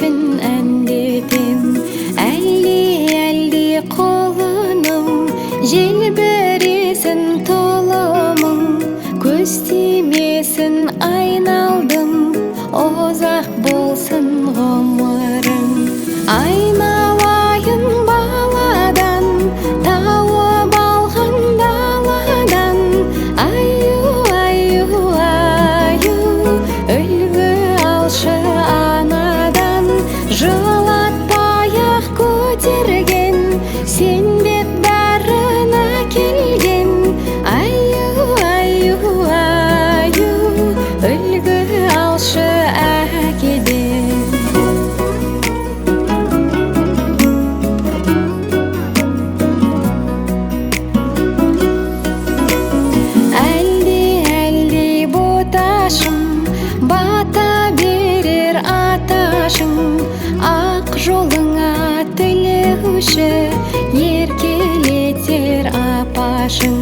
үшін әндетем. Әлди-әлди қолыным, желбіресін толымың, көз тимесін айналдым, ұзақ болсын ғұмырың. Айналайын баладан, тауып алған даладан, аю, үлгі алшы анадан. Жылатпай-ақ көтерген, сен бет бәрін әкелген, аю, үлгі алшы әкеден. Әлди-әлди боташым, бата берер аташым, ақ жолыңа тілеуші, еркелетер апашың.